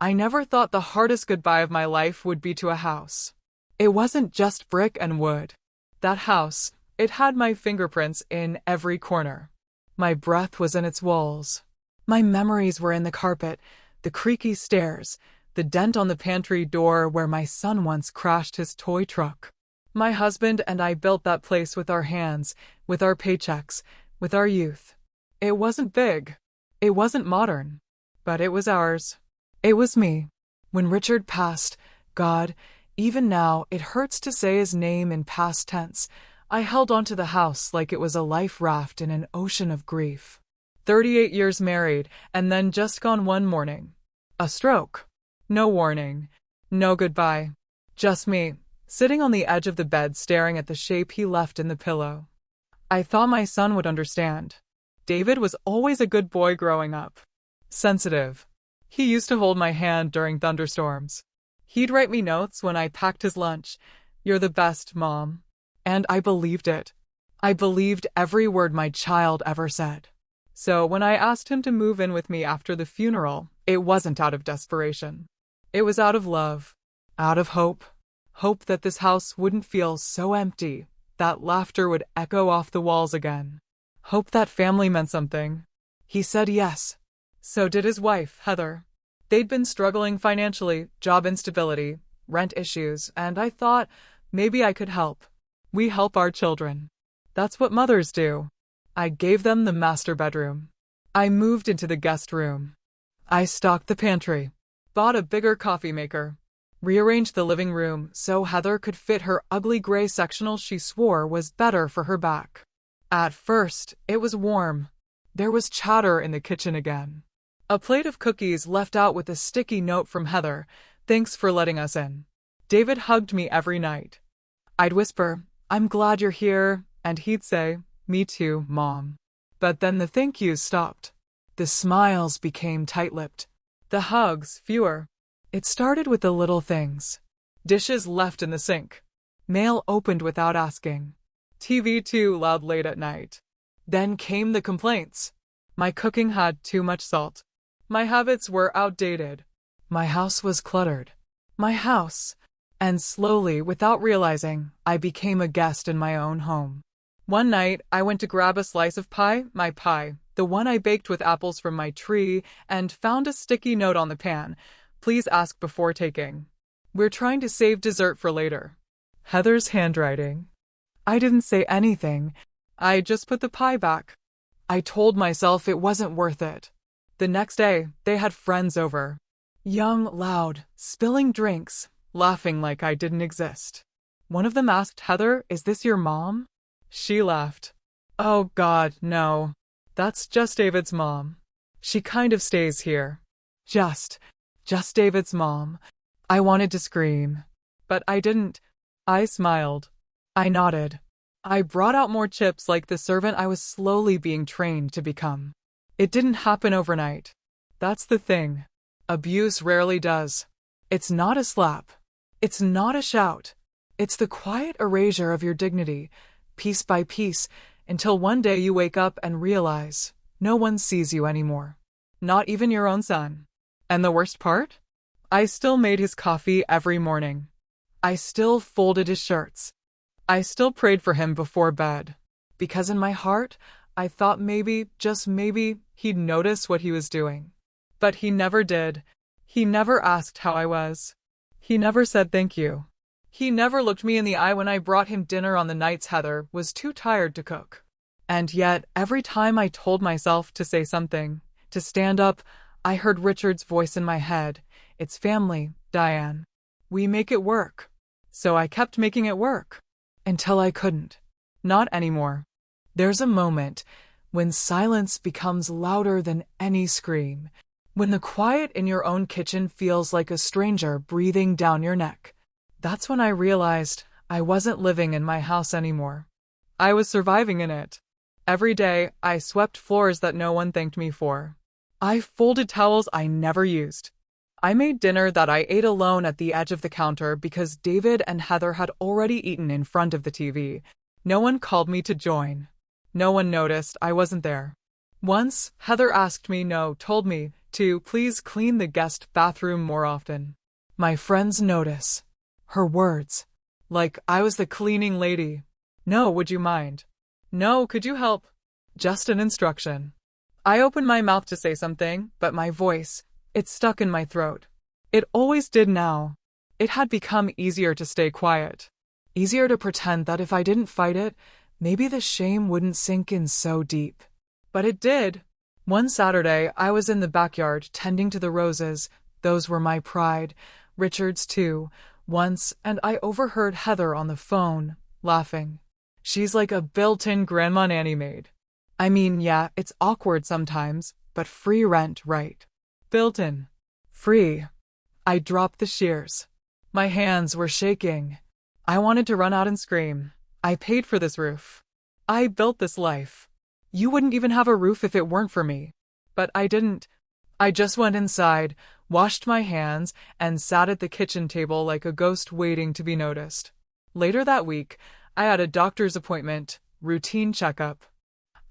I never thought the hardest goodbye of my life would be to a house. It wasn't just brick and wood. That house, it had my fingerprints in every corner. My breath was in its walls. My memories were in the carpet, the creaky stairs, the dent on the pantry door where my son once crashed his toy truck. My husband and I built that place with our hands, with our paychecks, with our youth. It wasn't big. It wasn't modern. But it was ours. It was me. When Richard passed, God, even now, it hurts to say his name in past tense. I held onto the house like it was a life raft in an ocean of grief. 38 years married, and then just gone one morning. A stroke. No warning. No goodbye. Just me, sitting on the edge of the bed staring at the shape he left in the pillow. I thought my son would understand. David was always a good boy growing up. Sensitive. He used to hold my hand during thunderstorms. He'd write me notes when I packed his lunch. "You're the best, Mom." And I believed it. I believed every word my child ever said. So when I asked him to move in with me after the funeral, it wasn't out of desperation. It was out of love, out of hope. Hope that this house wouldn't feel so empty, that laughter would echo off the walls again. Hope that family meant something. He said yes. So did his wife, Heather. They'd been struggling financially, job instability, rent issues, and I thought maybe I could help. We help our children. That's what mothers do. I gave them the master bedroom. I moved into the guest room. I stocked the pantry, bought a bigger coffee maker, rearranged the living room so Heather could fit her ugly gray sectional she swore was better for her back. At first, it was warm. There was chatter in the kitchen again. A plate of cookies left out with a sticky note from Heather. "Thanks for letting us in." David hugged me every night. I'd whisper, "I'm glad you're here," and he'd say, "Me too, Mom." But then the thank yous stopped. The smiles became tight-lipped. The hugs, fewer. It started with the little things. Dishes left in the sink. Mail opened without asking. TV too loud late at night. Then came the complaints. My cooking had too much salt. My habits were outdated. My house was cluttered. My house. And slowly, without realizing, I became a guest in my own home. One night, I went to grab a slice of pie, my pie, the one I baked with apples from my tree, and found a sticky note on the pan. "Please ask before taking. We're trying to save dessert for later." Heather's handwriting. I didn't say anything. I just put the pie back. I told myself it wasn't worth it. The next day, they had friends over. Young, loud, spilling drinks, laughing like I didn't exist. One of them asked Heather, "Is this your mom?" She laughed. "Oh God, no. That's just David's mom. She kind of stays here." Just David's mom. I wanted to scream. But I didn't. I smiled. I nodded. I brought out more chips like the servant I was slowly being trained to become. It didn't happen overnight. That's the thing. Abuse rarely does. It's not a slap. It's not a shout. It's the quiet erasure of your dignity, piece by piece, until one day you wake up and realize no one sees you anymore. Not even your own son. And the worst part? I still made his coffee every morning. I still folded his shirts. I still prayed for him before bed. Because in my heart, I thought maybe, just maybe, he'd notice what he was doing. But he never did. He never asked how I was. He never said thank you. He never looked me in the eye when I brought him dinner on the nights Heather was too tired to cook. And yet, every time I told myself to say something, to stand up, I heard Richard's voice in my head. "It's family, Diane. We make it work." So I kept making it work. Until I couldn't. Not anymore. There's a moment when silence becomes louder than any scream. When the quiet in your own kitchen feels like a stranger breathing down your neck. That's when I realized I wasn't living in my house anymore. I was surviving in it. Every day, I swept floors that no one thanked me for. I folded towels I never used. I made dinner that I ate alone at the edge of the counter because David and Heather had already eaten in front of the TV. No one called me to join. No one noticed I wasn't there. Once, Heather asked me no, told me to please clean the guest bathroom more often. My friends notice. Her words. Like I was the cleaning lady. No, would you mind? No, could you help? Just an instruction. I opened my mouth to say something, but my voice, it stuck in my throat. It always did now. It had become easier to stay quiet. Easier to pretend that if I didn't fight it, maybe the shame wouldn't sink in so deep. But it did. One Saturday, I was in the backyard tending to the roses. Those were my pride. Richard's too. Once, and I overheard Heather on the phone, laughing. She's like a built-in grandma nanny maid. I mean, yeah, it's awkward sometimes, but free rent, right? Built-in. Free. I dropped the shears. My hands were shaking. I wanted to run out and scream. I paid for this roof. I built this life. You wouldn't even have a roof if it weren't for me. But I didn't. I just went inside, washed my hands, and sat at the kitchen table like a ghost waiting to be noticed. Later that week, I had a doctor's appointment, routine checkup.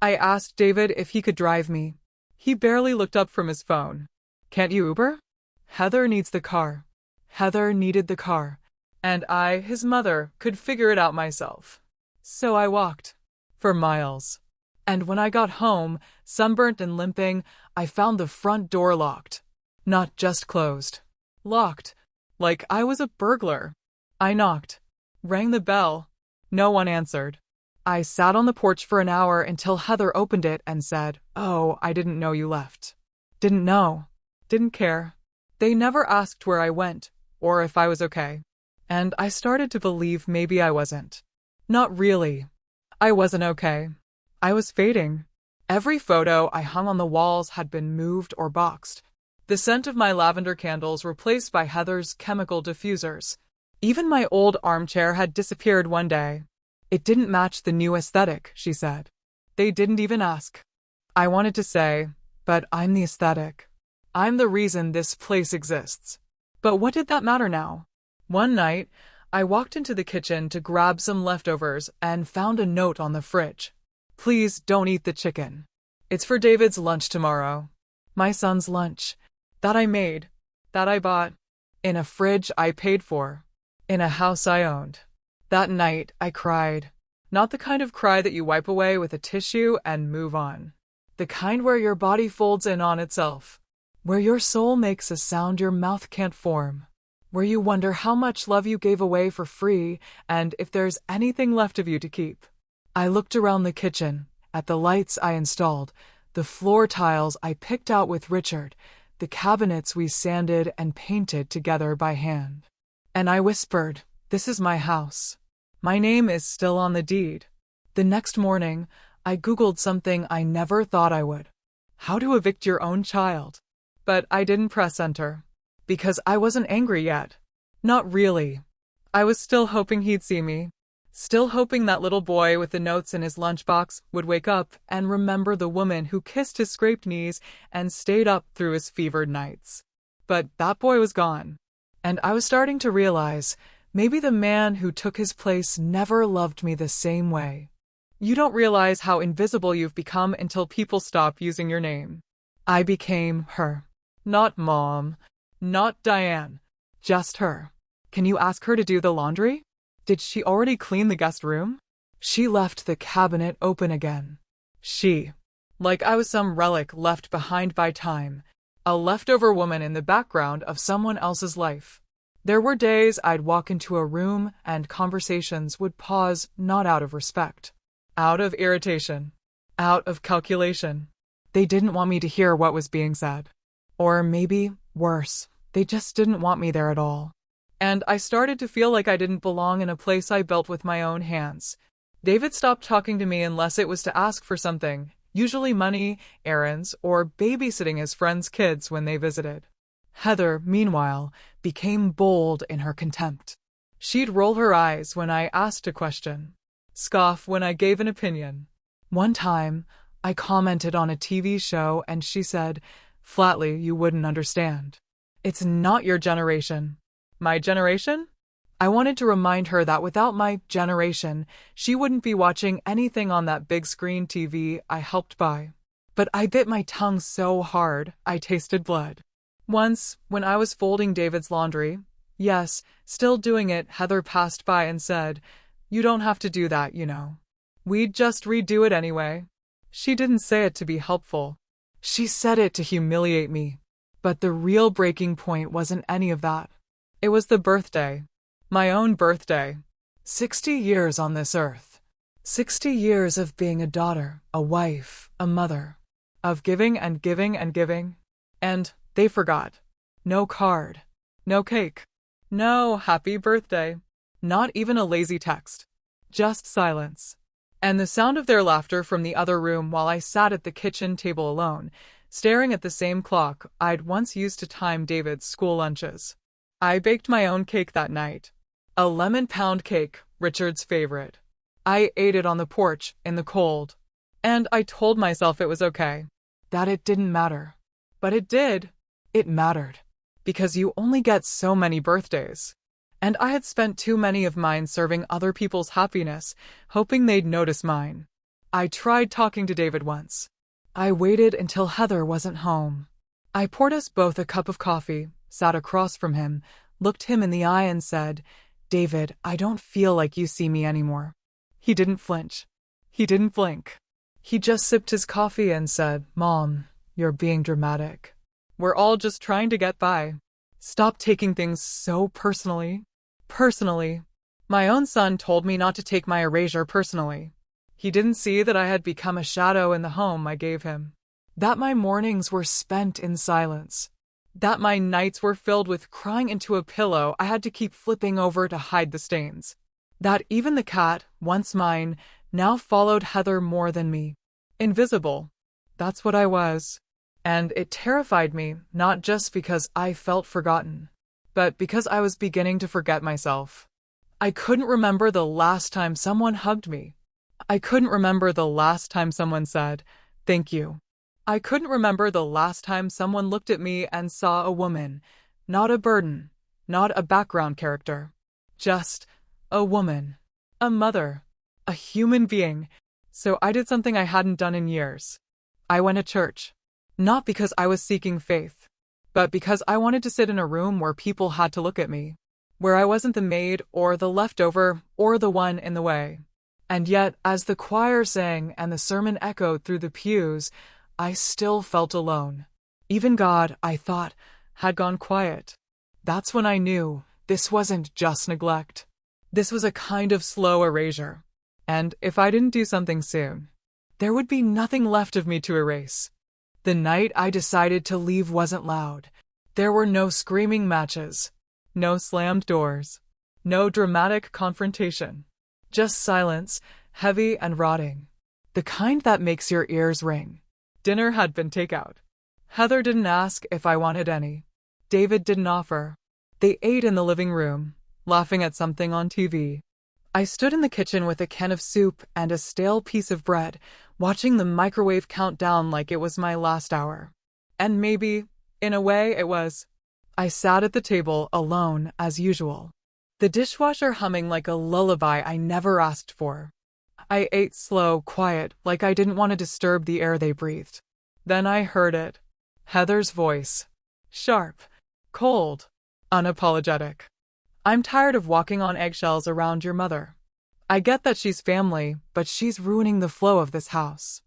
I asked David if he could drive me. He barely looked up from his phone. Can't you Uber? Heather needs the car. Heather needed the car. And I, his mother, could figure it out myself. So I walked. For miles. And when I got home, sunburnt and limping, I found the front door locked. Not just closed. Locked. Like I was a burglar. I knocked. Rang the bell. No one answered. I sat on the porch for an hour until Heather opened it and said, "Oh, I didn't know you left." Didn't know. Didn't care. They never asked where I went, or if I was okay. And I started to believe maybe I wasn't. Not really. I wasn't okay. I was fading. Every photo I hung on the walls had been moved or boxed. The scent of my lavender candles replaced by Heather's chemical diffusers. Even my old armchair had disappeared one day. It didn't match the new aesthetic, she said. They didn't even ask. I wanted to say, but I'm the aesthetic. I'm the reason this place exists. But what did that matter now? One night, I walked into the kitchen to grab some leftovers and found a note on the fridge. Please don't eat the chicken. It's for David's lunch tomorrow. My son's lunch. That I made. That I bought. In a fridge I paid for. In a house I owned. That night I cried. Not the kind of cry that you wipe away with a tissue and move on. The kind where your body folds in on itself. Where your soul makes a sound your mouth can't form. Where you wonder how much love you gave away for free and if there's anything left of you to keep. I looked around the kitchen, at the lights I installed, the floor tiles I picked out with Richard, the cabinets we sanded and painted together by hand. And I whispered, "This is my house. My name is still on the deed." The next morning, I Googled something I never thought I would. How to evict your own child. But I didn't press enter. Because I wasn't angry yet. Not really. I was still hoping he'd see me. Still hoping that little boy with the notes in his lunchbox would wake up and remember the woman who kissed his scraped knees and stayed up through his fevered nights. But that boy was gone. And I was starting to realize maybe the man who took his place never loved me the same way. You don't realize how invisible you've become until people stop using your name. I became her. Not Mom. Not Diane. Just her. Can you ask her to do the laundry? Did she already clean the guest room? She left the cabinet open again. She. Like I was some relic left behind by time. A leftover woman in the background of someone else's life. There were days I'd walk into a room and conversations would pause not out of respect. Out of irritation. Out of calculation. They didn't want me to hear what was being said. Or maybe, worse, they just didn't want me there at all. And I started to feel like I didn't belong in a place I built with my own hands. David stopped talking to me unless it was to ask for something, usually money, errands, or babysitting his friends' kids when they visited. Heather, meanwhile, became bold in her contempt. She'd roll her eyes when I asked a question, scoff when I gave an opinion. One time, I commented on a TV show and she said, flatly, "You wouldn't understand. It's not your generation." My generation? I wanted to remind her that without my generation, she wouldn't be watching anything on that big screen TV I helped buy. But I bit my tongue so hard, I tasted blood. Once, when I was folding David's laundry, yes, still doing it, Heather passed by and said, "You don't have to do that, you know. We'd just redo it anyway." She didn't say it to be helpful. She said it to humiliate me. But the real breaking point wasn't any of that. It was the birthday. My own birthday. 60 years on this earth. 60 years of being a daughter, a wife, a mother. Of giving and giving and giving. And they forgot. No card. No cake. No happy birthday. Not even a lazy text. Just silence. And the sound of their laughter from the other room while I sat at the kitchen table alone, staring at the same clock I'd once used to time David's school lunches. I baked my own cake that night. A lemon pound cake, Richard's favorite. I ate it on the porch, in the cold. And I told myself it was okay. That it didn't matter. But it did. It mattered. Because you only get so many birthdays. And I had spent too many of mine serving other people's happiness, hoping they'd notice mine. I tried talking to David once. I waited until Heather wasn't home. I poured us both a cup of coffee, sat across from him, looked him in the eye and said, "David, I don't feel like you see me anymore." He didn't flinch. He didn't blink. He just sipped his coffee and said, "Mom, you're being dramatic. We're all just trying to get by. Stop taking things so personally." Personally. My own son told me not to take my erasure personally. He didn't see that I had become a shadow in the home I gave him. That my mornings were spent in silence. That my nights were filled with crying into a pillow I had to keep flipping over to hide the stains. That even the cat, once mine, now followed Heather more than me. Invisible. That's what I was. And it terrified me, not just because I felt forgotten, but because I was beginning to forget myself. I couldn't remember the last time someone hugged me. I couldn't remember the last time someone said, "Thank you." I couldn't remember the last time someone looked at me and saw a woman, not a burden, not a background character, just a woman, a mother, a human being. So I did something I hadn't done in years. I went to church. Not because I was seeking faith, but because I wanted to sit in a room where people had to look at me, where I wasn't the maid or the leftover or the one in the way. And yet, as the choir sang and the sermon echoed through the pews, I still felt alone. Even God, I thought, had gone quiet. That's when I knew this wasn't just neglect. This was a kind of slow erasure. And if I didn't do something soon, there would be nothing left of me to erase. The night I decided to leave wasn't loud. There were no screaming matches, no slammed doors, no dramatic confrontation. Just silence, heavy and rotting. The kind that makes your ears ring. Dinner had been takeout. Heather didn't ask if I wanted any. David didn't offer. They ate in the living room, laughing at something on TV. I stood in the kitchen with a can of soup and a stale piece of bread, watching the microwave count down like it was my last hour. And maybe, in a way, it was. I sat at the table, alone, as usual. The dishwasher humming like a lullaby I never asked for. I ate slow, quiet, like I didn't want to disturb the air they breathed. Then I heard it. Heather's voice. Sharp. Cold. Unapologetic. "I'm tired of walking on eggshells around your mother. I get that she's family, but she's ruining the flow of this house.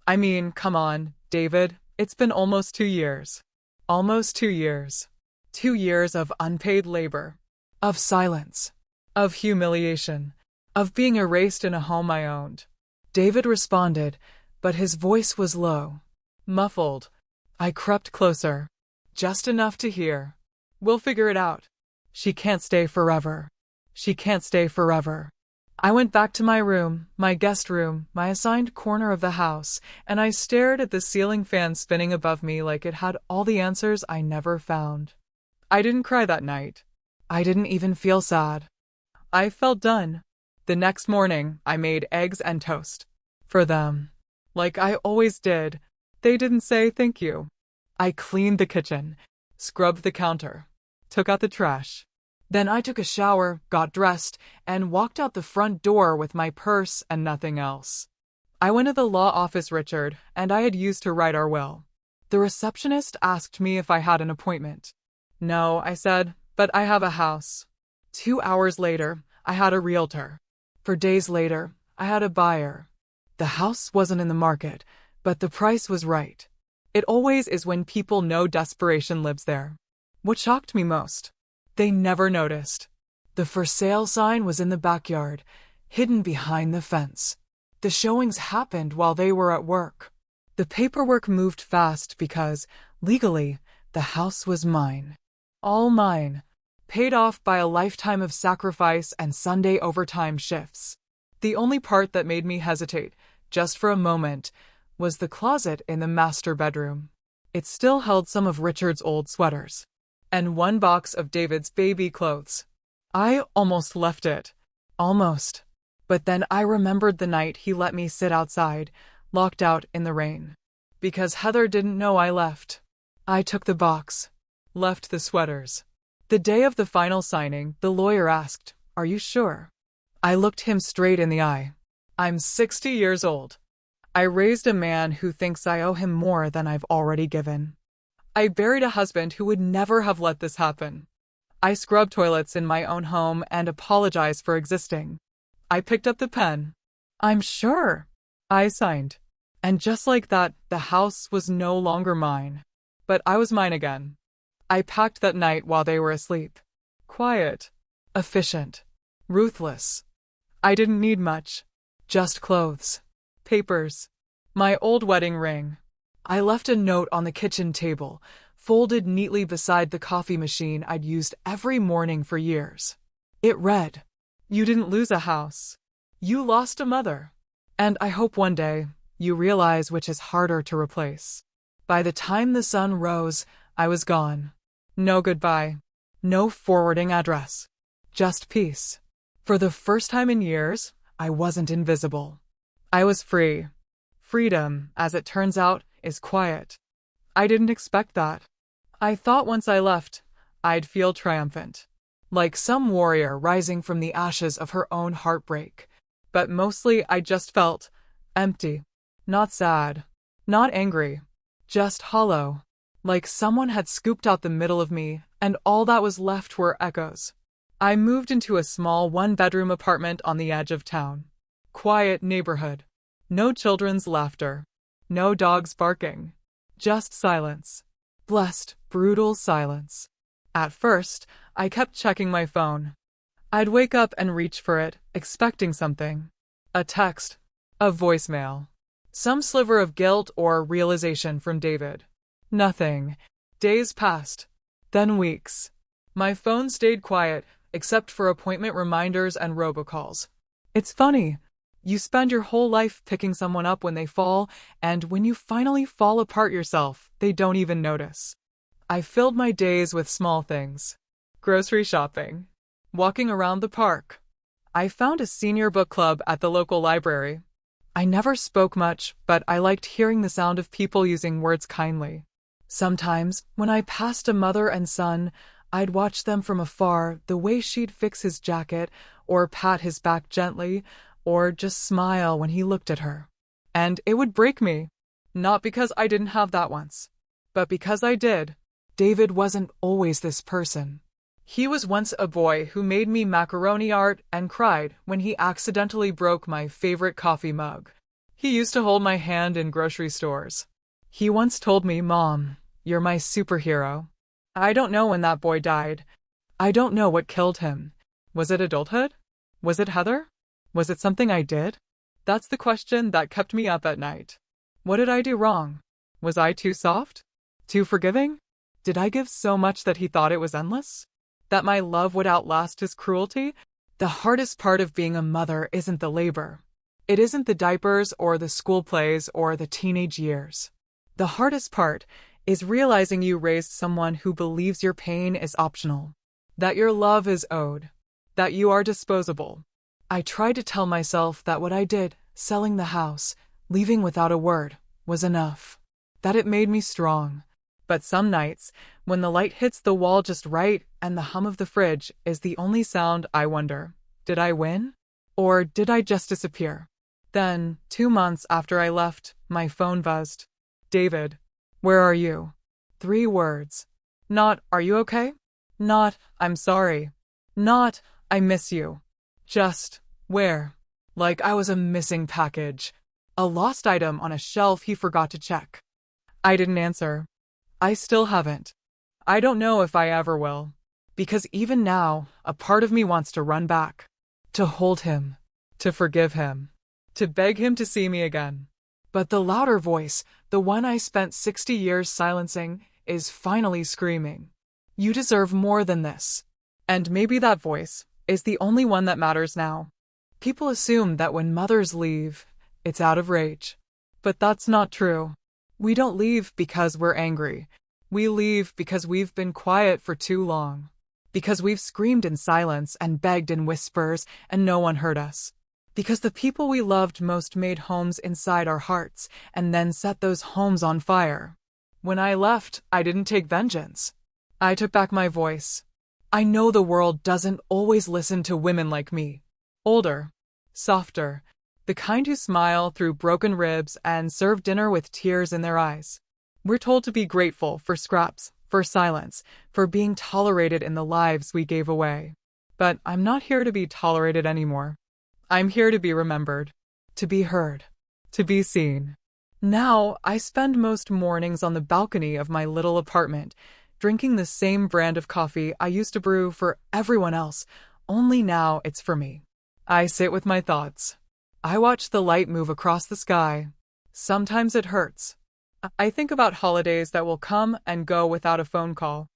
I mean, come on, David, it's been almost 2 years. Almost 2 years. 2 years of unpaid labor. Of silence. Of humiliation. Of being erased in a home I owned." David responded, but his voice was low. Muffled. I crept closer. Just enough to hear. "We'll figure it out. She can't stay forever. She can't stay forever." I went back to my room, my guest room, my assigned corner of the house, and I stared at the ceiling fan spinning above me like it had all the answers I never found. I didn't cry that night. I didn't even feel sad. I felt done. The next morning, I made eggs and toast. For them. Like I always did. They didn't say thank you. I cleaned the kitchen, scrubbed the counter, took out the trash. Then I took a shower, got dressed, and walked out the front door with my purse and nothing else. I went to the law office Richard and I had used to write our will. The receptionist asked me if I had an appointment. No, I said, but I have a house. 2 hours later, I had a realtor. For days later, I had a buyer. The house wasn't in the market, but the price was right. It always is when people know desperation lives there. What shocked me most? They never noticed. The for sale sign was in the backyard, hidden behind the fence. The showings happened while they were at work. The paperwork moved fast because, legally, the house was mine. All mine. Paid off by a lifetime of sacrifice and Sunday overtime shifts. The only part that made me hesitate, just for a moment, was the closet in the master bedroom. It still held some of Richard's old sweaters. And one box of David's baby clothes. I almost left it. Almost. But then I remembered the night he let me sit outside, locked out in the rain. Because Heather didn't know I left. I took the box. Left the sweaters. The day of the final signing, the lawyer asked, "Are you sure?" I looked him straight in the eye. I'm 60 years old. I raised a man who thinks I owe him more than I've already given. I buried a husband who would never have let this happen. I scrubbed toilets in my own home and apologized for existing. I picked up the pen. I'm sure. I signed. And just like that, the house was no longer mine. But I was mine again. I packed that night while they were asleep. Quiet. Efficient. Ruthless. I didn't need much. Just clothes. Papers. My old wedding ring. I left a note on the kitchen table, folded neatly beside the coffee machine I'd used every morning for years. It read, "You didn't lose a house. You lost a mother. And I hope one day you realize which is harder to replace." By the time the sun rose, I was gone. No goodbye. No forwarding address. Just peace. For the first time in years, I wasn't invisible. I was free. Freedom, as it turns out, is quiet. I didn't expect that. I thought once I left, I'd feel triumphant. Like some warrior rising from the ashes of her own heartbreak. But mostly I just felt empty. Not sad. Not angry. Just hollow. Like someone had scooped out the middle of me, and all that was left were echoes. I moved into a small one-bedroom apartment on the edge of town. Quiet neighborhood. No children's laughter. No dogs barking. Just silence. Blessed, brutal silence. At first, I kept checking my phone. I'd wake up and reach for it, expecting something. A text. A voicemail. Some sliver of guilt or realization from David. Nothing. Days passed. Then weeks. My phone stayed quiet, except for appointment reminders and robocalls. It's funny. You spend your whole life picking someone up when they fall, and when you finally fall apart yourself, they don't even notice. I filled my days with small things. Grocery shopping. Walking around the park. I found a senior book club at the local library. I never spoke much, but I liked hearing the sound of people using words kindly. Sometimes, when I passed a mother and son, I'd watch them from afar, the way she'd fix his jacket, or pat his back gently, or just smile when he looked at her. And it would break me. Not because I didn't have that once, but because I did. David wasn't always this person. He was once a boy who made me macaroni art and cried when he accidentally broke my favorite coffee mug. He used to hold my hand in grocery stores. He once told me, "Mom, you're my superhero." I don't know when that boy died. I don't know what killed him. Was it adulthood? Was it Heather? Was it something I did? That's the question that kept me up at night. What did I do wrong? Was I too soft? Too forgiving? Did I give so much that he thought it was endless? That my love would outlast his cruelty? The hardest part of being a mother isn't the labor. It isn't the diapers or the school plays or the teenage years. The hardest part is realizing you raised someone who believes your pain is optional. That your love is owed. That you are disposable. I tried to tell myself that what I did, selling the house, leaving without a word, was enough. That it made me strong. But some nights, when the light hits the wall just right and the hum of the fridge is the only sound, I wonder, did I win? Or did I just disappear? Then, 2 months after I left, my phone buzzed. David, where are you? 3 words. Not, are you okay? Not, I'm sorry. Not, I miss you. Just, where? Like I was a missing package. A lost item on a shelf he forgot to check. I didn't answer. I still haven't. I don't know if I ever will. Because even now, a part of me wants to run back. To hold him. To forgive him. To beg him to see me again. But the louder voice, the one I spent 60 years silencing, is finally screaming. You deserve more than this. And maybe that voice is the only one that matters now. People assume that when mothers leave, it's out of rage. But that's not true. We don't leave because we're angry. We leave because we've been quiet for too long. Because we've screamed in silence and begged in whispers and no one heard us. Because the people we loved most made homes inside our hearts and then set those homes on fire. When I left, I didn't take vengeance. I took back my voice. I know the world doesn't always listen to women like me. Older, softer, the kind who smile through broken ribs and serve dinner with tears in their eyes. We're told to be grateful for scraps, for silence, for being tolerated in the lives we gave away. But I'm not here to be tolerated anymore. I'm here to be remembered, to be heard, to be seen. Now, I spend most mornings on the balcony of my little apartment, drinking the same brand of coffee I used to brew for everyone else, only now it's for me. I sit with my thoughts. I watch the light move across the sky. Sometimes it hurts. I think about holidays that will come and go without a phone call.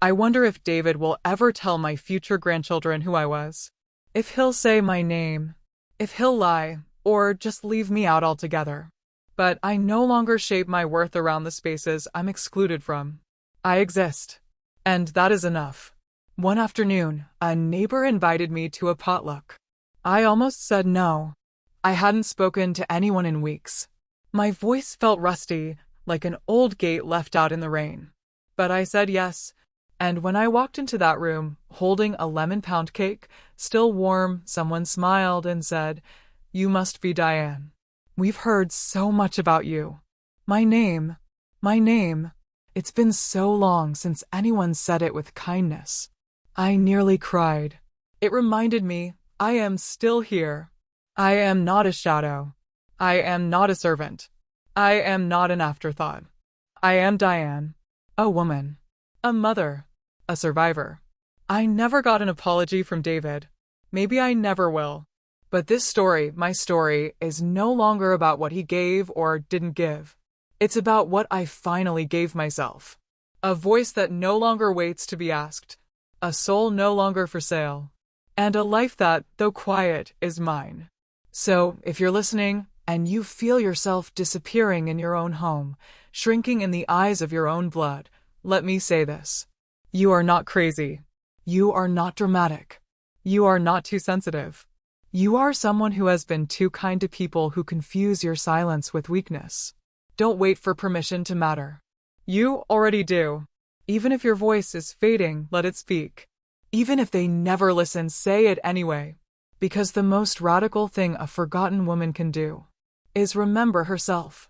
I wonder if David will ever tell my future grandchildren who I was. If he'll say my name, if he'll lie, or just leave me out altogether. But I no longer shape my worth around the spaces I'm excluded from. I exist. And that is enough. One afternoon, a neighbor invited me to a potluck. I almost said no. I hadn't spoken to anyone in weeks. My voice felt rusty, like an old gate left out in the rain. But I said yes. And when I walked into that room, holding a lemon pound cake, still warm, someone smiled and said, "You must be Diane. We've heard so much about you. My name. It's been so long since anyone said it with kindness." I nearly cried. It reminded me, I am still here. I am not a shadow. I am not a servant. I am not an afterthought. I am Diane. A woman. A mother. A survivor. I never got an apology from David. Maybe I never will. But this story, my story, is no longer about what he gave or didn't give. It's about what I finally gave myself. A voice that no longer waits to be asked. A soul no longer for sale. And a life that, though quiet, is mine. So, if you're listening, and you feel yourself disappearing in your own home, shrinking in the eyes of your own blood, let me say this. You are not crazy. You are not dramatic. You are not too sensitive. You are someone who has been too kind to people who confuse your silence with weakness. Don't wait for permission to matter. You already do. Even if your voice is fading, let it speak. Even if they never listen, say it anyway. Because the most radical thing a forgotten woman can do is remember herself.